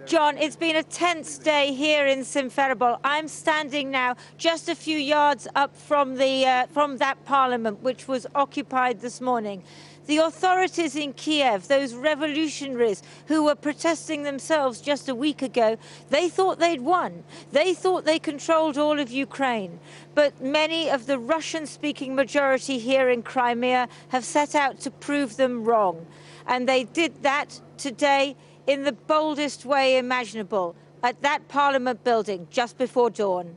John, it's been a tense day here in Simferopol. I'm standing now just a few yards up from that parliament, which was occupied this morning. The authorities in Kiev, those revolutionaries who were protesting themselves just a week ago, they thought they'd won. They thought they controlled all of Ukraine. But many of the Russian-speaking majority here in Crimea have set out to prove them wrong. And they did that today in the boldest way imaginable, at that parliament building just before dawn.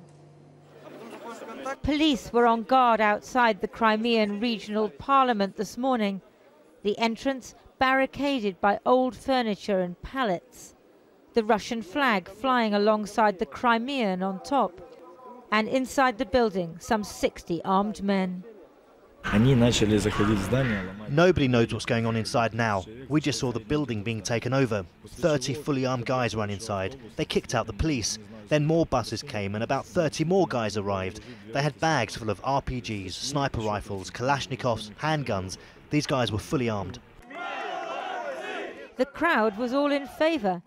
Police were on guard outside the Crimean regional parliament this morning. The entrance barricaded by old furniture and pallets. The Russian flag flying alongside the Crimean on top. And inside the building, some 60 armed men. Nobody knows what's going on inside now. We just saw the building being taken over. 30 fully armed guys ran inside. They kicked out the police. Then more buses came and about 30 more guys arrived. They had bags full of RPGs, sniper rifles, Kalashnikovs, handguns. These guys were fully armed. The crowd was all in favour.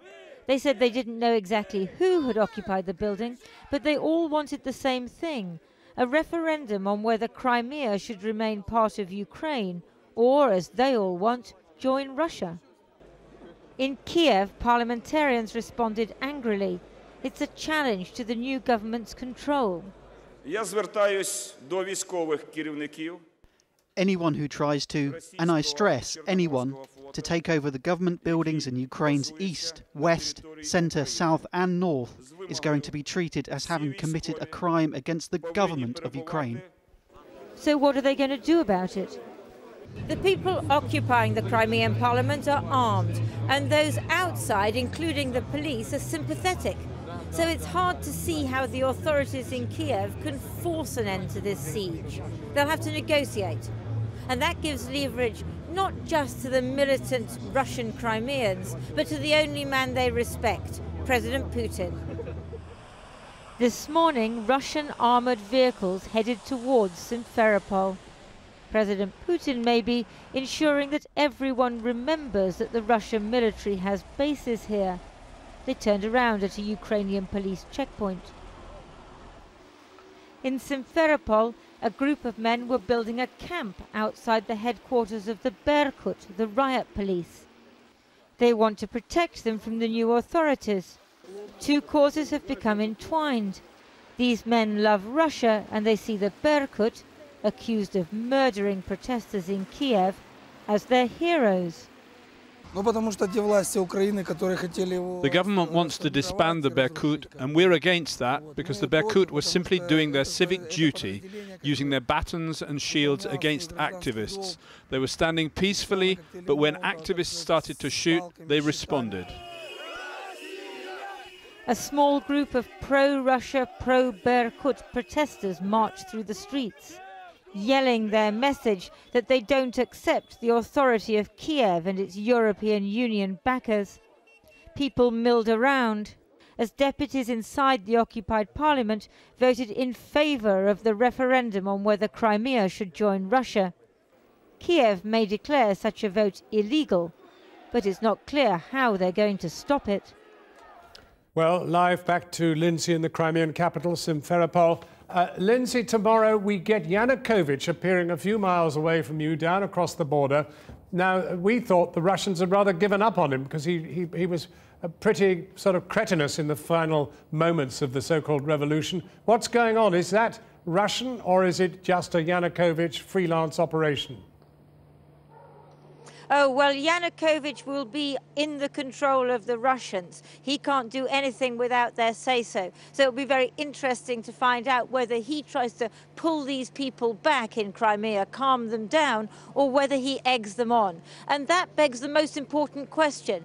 They said they didn't know exactly who had occupied the building, but they all wanted the same thing. A referendum on whether Crimea should remain part of Ukraine or, as they all want, join Russia. In Kiev, parliamentarians responded angrily. It's a challenge to the new government's control. Anyone who tries to, and I stress anyone, to take over the government buildings in Ukraine's east, west, centre, south and north is going to be treated as having committed a crime against the government of Ukraine. So what are they going to do about it? The people occupying the Crimean parliament are armed, and those outside, including the police, are sympathetic. So it's hard to see how the authorities in Kiev can force an end to this siege. They'll have to negotiate. And that gives leverage not just to the militant Russian Crimeans, but to the only man they respect, President Putin. This morning, Russian armoured vehicles headed towards Simferopol. President Putin may be ensuring that everyone remembers that the Russian military has bases here. They turned around at a Ukrainian police checkpoint. In Simferopol, a group of men were building a camp outside the headquarters of the Berkut, the riot police. They want to protect them from the new authorities. Two causes have become entwined. These men love Russia and they see the Berkut, accused of murdering protesters in Kiev, as their heroes. The government wants to disband the Berkut, and we're against that because the Berkut were simply doing their civic duty, using their batons and shields against activists. They were standing peacefully, but when activists started to shoot, they responded. A small group of pro-Russia, pro-Berkut protesters marched through the streets, yelling their message that they don't accept the authority of Kiev and its European Union backers. People milled around as deputies inside the occupied parliament voted in favour of the referendum on whether Crimea should join Russia. Kiev may declare such a vote illegal, but it's not clear how they're going to stop it. Well, live back to Lindsay in the Crimean capital, Simferopol. Lindsay, tomorrow we get Yanukovych appearing a few miles away from you, down across the border. Now, we thought the Russians had rather given up on him because he was pretty sort of cretinous in the final moments of the so-called revolution. What's going on? Is that Russian or is it just a Yanukovych freelance operation? Oh, well, Yanukovych will be in the control of the Russians. He can't do anything without their say-so. So it'll be very interesting to find out whether he tries to pull these people back in Crimea, calm them down, or whether he eggs them on. And that begs the most important question.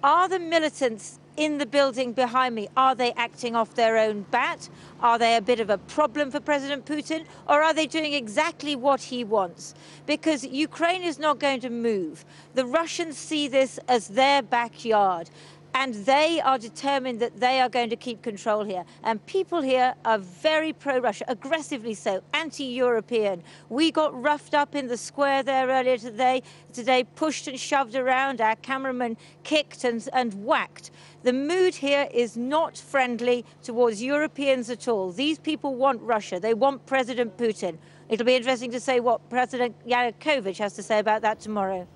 Are the militants in the building behind me, are they acting off their own bat? Are they a bit of a problem for President Putin? Or are they doing exactly what he wants? Because Ukraine is not going to move. The Russians see this as their backyard. And they are determined that they are going to keep control here. And people here are very pro-Russia, aggressively so, anti-European. We got roughed up in the square there earlier today, pushed and shoved around. Our cameraman kicked and whacked. The mood here is not friendly towards Europeans at all. These people want Russia. They want President Putin. It'll be interesting to see what President Yanukovych has to say about that tomorrow.